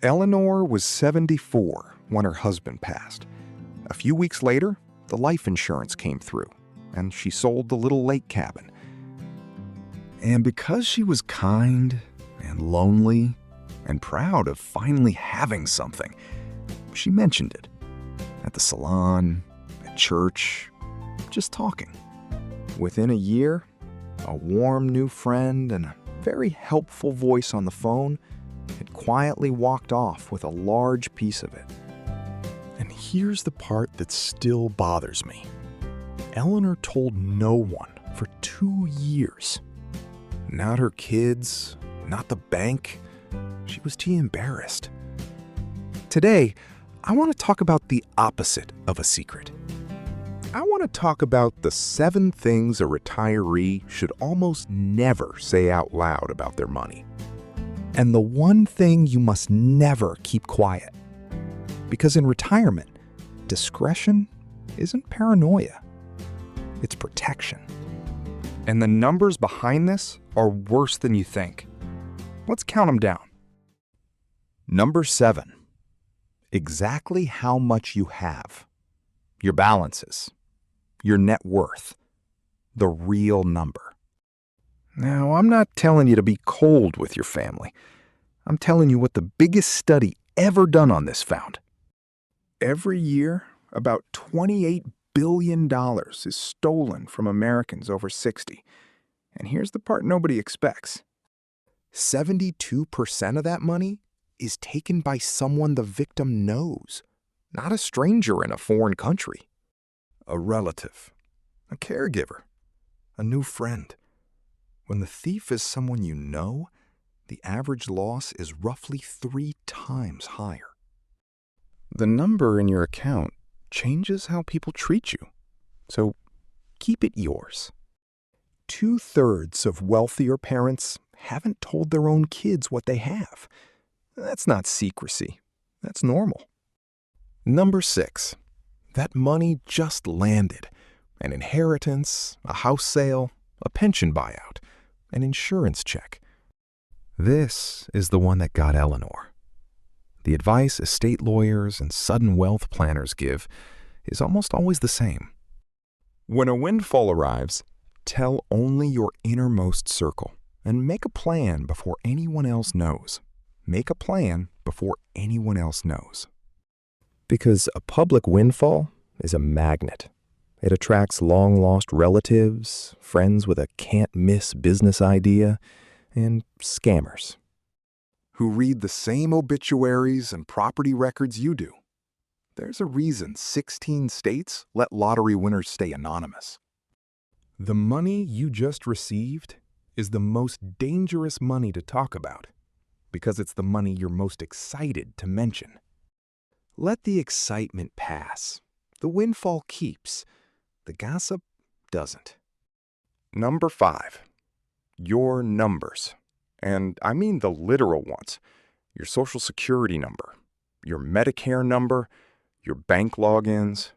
Eleanor was 74 when her husband passed. A few weeks later, the life insurance came through, and she sold the little lake cabin. And because she was kind and lonely and proud of finally having something, she mentioned it at the salon, at church, just talking. Within a year, a warm new friend and a very helpful voice on the phone had quietly walked off with a large piece of it. And here's the part that still bothers me. Eleanor told no one for 2 years. Not her kids, not the bank. She was too embarrassed. Today, I want to talk about the opposite of a secret. I want to talk about the 7 things a retiree should almost never say out loud about their money. And the one thing you must never keep quiet. Because in retirement, discretion isn't paranoia. It's protection. And the numbers behind this are worse than you think. Let's count them down. Number 7. Exactly how much you have. Your balances. Your net worth. The real number. Now, I'm not telling you to be cold with your family. I'm telling you what the biggest study ever done on this found. Every year, about $28 billion is stolen from Americans over 60. And here's the part nobody expects. 72% of that money is taken by someone the victim knows, not a stranger in a foreign country. A relative, a caregiver, a new friend. When the thief is someone you know, the average loss is roughly 3 times higher. The number in your account changes how people treat you, so keep it yours. 2/3 of wealthier parents haven't told their own kids what they have. That's not secrecy. That's normal. Number 6. That money just landed. An inheritance, a house sale, a pension buyout, an insurance check. This is the one that got Eleanor. The advice estate lawyers and sudden wealth planners give is almost always the same. When a windfall arrives, tell only your innermost circle and make a plan before anyone else knows. Make a plan before anyone else knows. Because a public windfall is a magnet. It attracts long-lost relatives, friends with a can't-miss business idea, and scammers who read the same obituaries and property records you do. There's a reason 16 states let lottery winners stay anonymous. The money you just received is the most dangerous money to talk about because it's the money you're most excited to mention. Let the excitement pass. The windfall keeps. The gossip doesn't. Number 5. Your numbers. And I mean the literal ones. Your Social Security number, your Medicare number, your bank logins.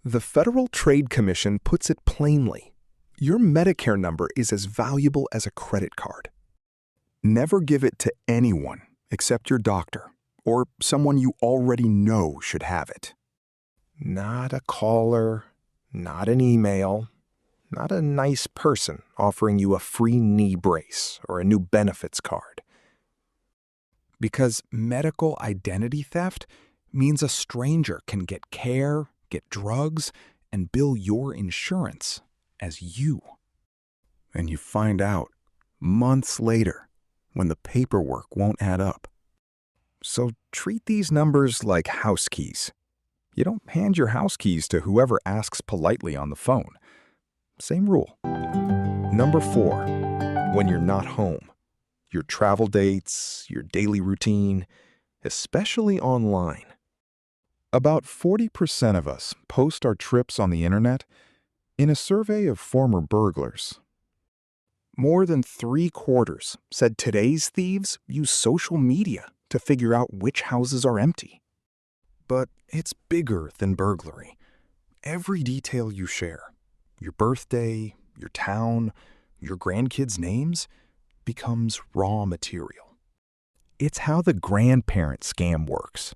The Federal Trade Commission puts it plainly. Your Medicare number is as valuable as a credit card. Never give it to anyone except your doctor or someone you already know should have it. Not a caller, not an email, not a nice person offering you a free knee brace or a new benefits card. Because medical identity theft means a stranger can get care, get drugs, and bill your insurance as you. And you find out months later when the paperwork won't add up. So treat these numbers like house keys. You don't hand your house keys to whoever asks politely on the phone. Same rule. Number 4, when you're not home. Your travel dates, your daily routine, especially online. About 40% of us post our trips on the internet. In a survey of former burglars, more than 3/4 said today's thieves use social media to figure out which houses are empty. But it's bigger than burglary. Every detail you share, your birthday, your town, your grandkids' names, becomes raw material. It's how the grandparent scam works.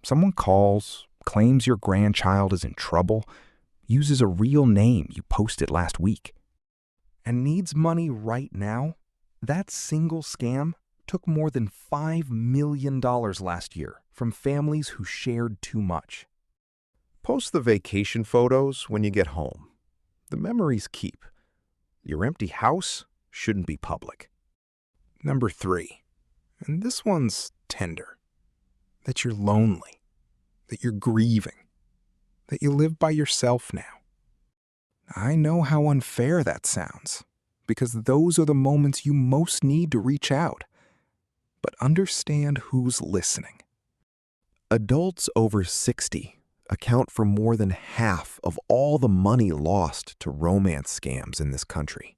Someone calls, claims your grandchild is in trouble, uses a real name you posted last week, and needs money right now. That single scam took more than $5 million last year from families who shared too much. Post the vacation photos when you get home. The memories keep. Your empty house shouldn't be public. Number 3, and this one's tender, that you're lonely, that you're grieving, that you live by yourself now. I know how unfair that sounds, because those are the moments you most need to reach out. But understand who's listening. Adults over 60 account for more than half of all the money lost to romance scams in this country.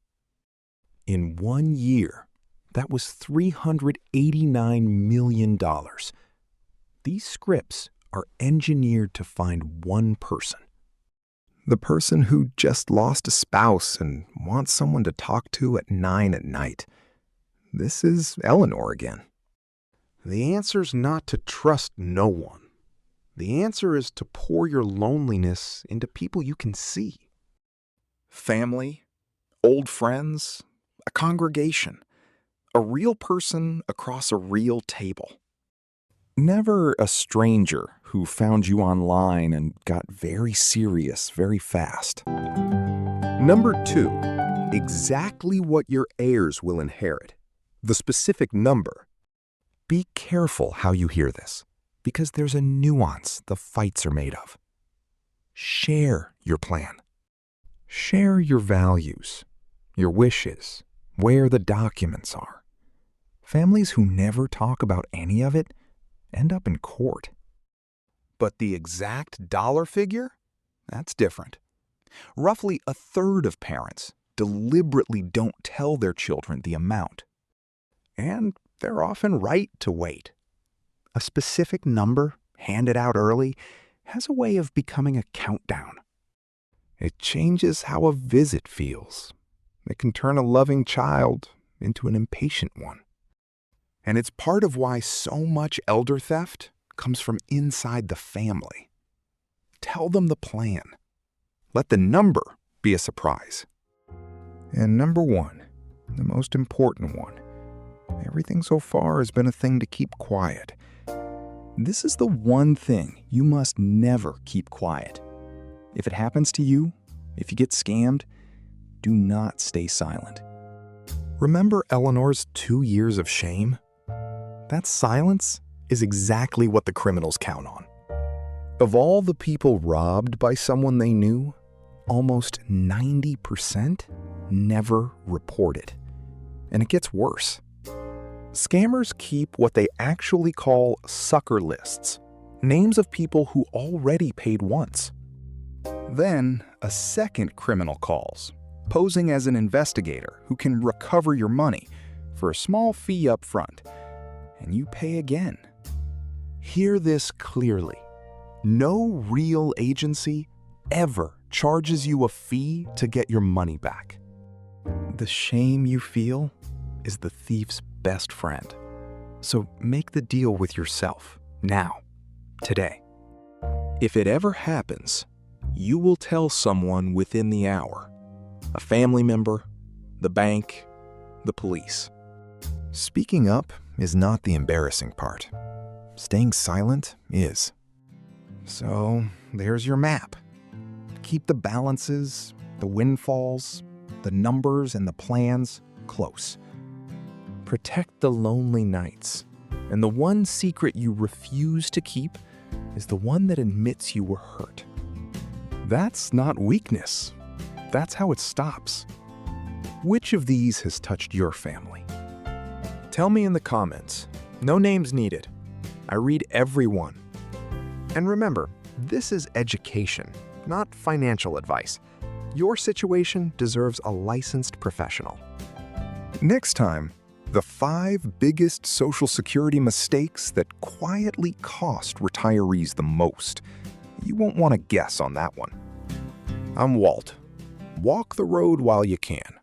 In 1 year, that was $389 million. These scripts are engineered to find one person. The person who just lost a spouse and wants someone to talk to at 9 at night. This is Eleanor again. The answer's not to trust no one. The answer is to pour your loneliness into people you can see. Family, old friends, a congregation, a real person across a real table. Never a stranger who found you online and got very serious very fast. Number 2, exactly what your heirs will inherit. The specific number. Be careful how you hear this, because there's a nuance the fights are made of. Share your plan. Share your values, your wishes, where the documents are. Families who never talk about any of it end up in court. But the exact dollar figure? That's different. Roughly a third of parents deliberately don't tell their children the amount. And they're often right to wait. A specific number, handed out early, has a way of becoming a countdown. It changes how a visit feels. It can turn a loving child into an impatient one. And it's part of why so much elder theft comes from inside the family. Tell them the plan. Let the number be a surprise. And number 1, the most important one. Everything so far has been a thing to keep quiet. This is the one thing you must never keep quiet. If it happens to you, if you get scammed, do not stay silent. Remember Eleanor's 2 years of shame? That silence is exactly what the criminals count on. Of all the people robbed by someone they knew, almost 90% never reported. And it gets worse. Scammers keep what they actually call sucker lists, names of people who already paid once. Then a second criminal calls, posing as an investigator who can recover your money for a small fee up front, and you pay again. Hear this clearly. No real agency ever charges you a fee to get your money back. The shame you feel is the thief's best friend. So make the deal with yourself, now, today. If it ever happens, you will tell someone within the hour. A family member, the bank, the police. Speaking up is not the embarrassing part. Staying silent is. So there's your map. Keep the balances, the windfalls, the numbers, and the plans close. Protect the lonely nights. And the one secret you refuse to keep is the one that admits you were hurt. That's not weakness. That's how it stops. Which of these has touched your family? Tell me in the comments. No names needed. I read every one. And remember, this is education, not financial advice. Your situation deserves a licensed professional. Next time, the 5 biggest Social Security mistakes that quietly cost retirees the most. You won't want to guess on that one. I'm Walt. Walk the road while you can.